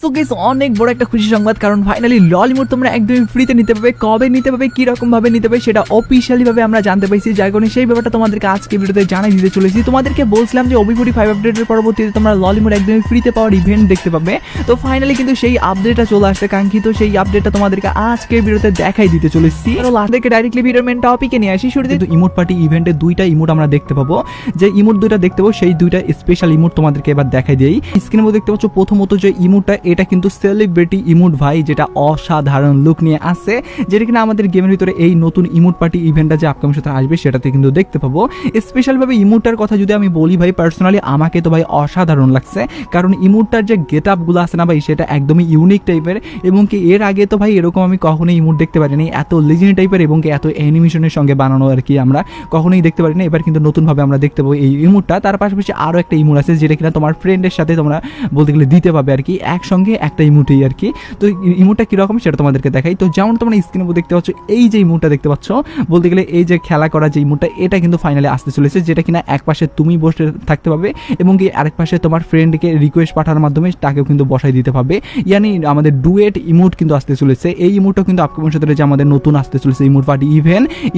So guys অনেক বড় একটা খুশি সংবাদ, কারণ ফাইনালি লল ইমোট তোমরা একদমই ফ্রিতে নিতে পারবে। কবে নিতে পারবে, কি রকম ভাবে নিতে পারবে সেটা অফিশিয়ালি ভাবে আমরা জানতে পাইছি, যার কারণে সেই ব্যাপারটা তোমাদেরকে আজকে ভিডিওতে জানাই দিতে চলেছি। তোমাদেরকে বলছিলাম যে OB45 আপডেটের পরবর্তীতে তোমরা লল ইমোট একদমই ফ্রিতে পাওয়ার ইভেন্ট দেখতে পাবে। তো ফাইনালি কিন্তু সেই আপডেটটা চলে আসছে, কাঙ্ক্ষিত সেই আপডেটটা তোমাদেরকে আজকে ভিডিওতে দেখাই দিতে চলেছি। তো লাস্ট থেকে ডাইরেক্টলি ভিডিওর মেন টপিকে নিয়ে আসি। শুরুতে কিন্তু ইমোট পার্টি ইভেন্টে দুইটা ইমোট আমরা দেখতে পাবো। যে ইমোট দুইটা দেখতে পাবো সেই দুইটা স্পেশাল ইমোট তোমাদেরকে এবার দেখাই দিই। স্ক্রিনের মধ্যে দেখতে পাচ্ছ প্রথমত যে ইমোটটা, এটা কিন্তু সেলিব্রিটি ইমোট ভাই, যেটা অসাধারণ লুক নিয়ে আসছে, যেটা কিনা আমাদের গেমের ভিতরে এই নতুন ইমোট পার্টি ইভেন্টটা যে আপকামিং সাথে আসবে সেটাতে কিন্তু দেখতে পাবো। স্পেশাল ভাবে ইমোটটার কথা যদি আমি বলি ভাই, পার্সোনালি আমাকে তো ভাই অসাধারণ লাগছে, কারণ ইমোটটার যে গেট আপ গুলো আছে না ভাই, সেটা একদমই ইউনিক টাইপের, এবং কি এর আগে তো ভাই এরকম আমি কখনোই ইমোট দেখতে পারিনি এত লিজেন্ড টাইপের, এবং কি এত অ্যানিমেশনের সঙ্গে বানানো আর কি আমরা কখনোই দেখতে পারিনি। এবার কিন্তু নতুন ভাবে আমরা দেখতে পাবো এই ইমোটটা। তার পাশাপাশি আরো একটা ইমোট আছে যেটা কিনা তোমার ফ্রেন্ডের সাথে তোমরা বলতে গেলে দিতে পাবে আর কি, একসঙ্গে একটা ইমোটেই আর কি। তো ইমোটটা কিরকম সেটা তোমাদেরকে দেখাই। তো যেমন তোমরা স্ক্রিনে দেখতে পাচ্ছ, এই যে ইমোটটা দেখতে পাচ্ছ, বলতে গেলে এই যে খেলা করা যে ইমোটটা, এটা কিন্তু ফাইনালি আসতে চলেছে, যেটা কিনা এক পাশে তুমি বসে থাকতে পাবে এবং কি আরেক পাশে তোমার ফ্রেন্ডকে রিকোয়েস্ট পাঠানোর মাধ্যমে তাকেও কিন্তু বসাই দিতে পাবে। ইয়ানি আমাদের ডুয়েট ইমোট কিন্তু আসতে চলেছে। এই ইমোটটা কিন্তু আপকামিং সাথে যে আমাদের নতুন আসতে চলেছে ইমোট পার্টি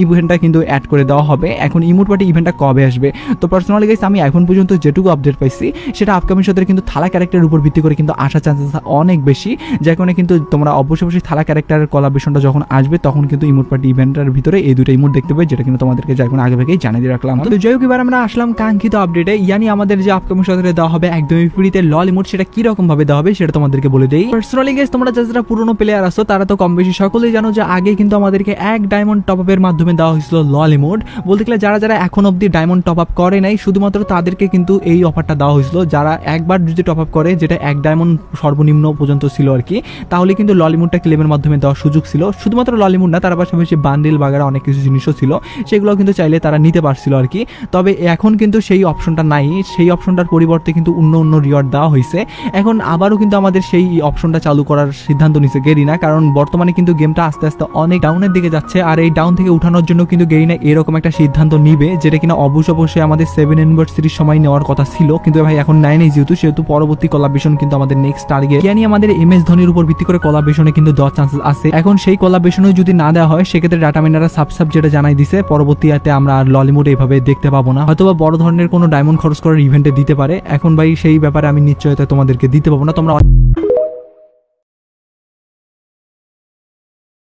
ইভেন্টটা কিন্তু অ্যাড করে দেওয়া হবে। এখন ইমোট পার্টি ইভেন্টটা কবে আসবে? তো পার্সোনালি গাইস আমি এখন পর্যন্ত যেটুকু আপডেট পাইছি সেটা আপকামিং সাথে কিন্তু থালা ক্যারেক্টারের উপর ভিত্তি করে কিন্তু আসার চান্সেস অনেক বেশি, যার কারণে কিন্তু তোমরা অবশ্যই থালা ক্যারেক্টারের কোলাবরেশনটা যখন আসবে তখন কিন্তু ইমোট পার্টি ইভেন্টের ভিতরে এই দুটো ইমোট দেখতে পাবে, যেটা কিন্তু তোমাদেরকে যার আগে থেকেই জানিয়ে দিয়ে রাখলাম। তো যাই হোক, এবার আমরা আসলাম কাঙ্ক্ষিত আপডেটে, ইয়ানি আমাদের যে আপকামিং সাথে দেওয়া হবে একদমই ফ্রিতে লল ইমোট, সেটা কি রকম ভাবে দেওয়া হবে সেটা তোমাদেরকে বলে দেই। পার্সোনালি গাইস তোমরা যারা পুরনো প্লেয়ার আছো তারা তো কম বেশি সকলেই জানো যে আগে কিন্তু আমাদেরকে 1 ডায়মন্ড টপ আপের মাধ্যমে দেওয়া হয়েছিল লল ইমোট। বলতে গেলে যারা এখন অব্দি ডায়মন্ড টপ আপ করে নাই শুধুমাত্র তাদেরকে কিন্তু এই অফারটা দেওয়া হয়েছিল। যারা একবার যদি টপ আপ করে, যেটা 1 ডায়মন্ড সর্বনিম্ন পর্যন্ত ছিল আর কি, তাহলে কিন্তু লল ইমোটটা ক্লেমের মাধ্যমে দেওয়ার সুযোগ ছিল। শুধুমাত্র লল ইমোট না, তার পাশাপাশি বান্ডেল বাগেরা অনেক কিছু জিনিসও ছিল, সেগুলো কিন্তু চাইলে তারা নিতে পারছিল আর কি। তবে এখন কিন্তু সেই অপশনটা নাই, সেই অপশনটার পরিবর্তে কিন্তু অন্য রিওয়ার্ড দেওয়া হয়েছে। এখন আবারও কিন্তু আমাদের সেই অপশনটা চালু করার সিদ্ধান্ত নিছে গেরিনা, কারণ বর্তমানে কিন্তু গেমটা আস্তে আস্তে অনেক ডাউনের দিকে যাচ্ছে, আর এই ডাউন থেকে উঠানোর জন্য কিন্তু গেরিনা এরকম একটা সিদ্ধান্ত নিবে, যেটা কিনা অবশ্যই আমাদের 7 অ্যানিভার্সারির সময় নেওয়ার কথা ছিল, কিন্তু ভাই এখন নেয় নেই যেহেতু পরবর্তী কোলাবরেশন কিন্তু আমাদের নেক্সট টার্গেট, ইয়ানি আমাদের MS ধোনির উপর ভিত্তি করে কোলাবরেশনে কিন্তু দেওয়ার চান্সেস আছে। এখন সেই কোলাবরেশনে যদি না দেওয়া হয় সেক্ষেত্রে ডাটা মাইনাররা সাব যেটা জানাই দিছে, পরবর্তীতে আমরা আর লল ইমোট এইভাবে দেখতে পাবো না, হয়তোবা বড় ধরনের কোনো ডায়মন্ড খরচ করার ইভেন্টে দিতে পারে। এখন ভাই সেই ব্যাপারে আমি নিশ্চয়তা তোমাদেরকে দিতে পাবো না, তোমরা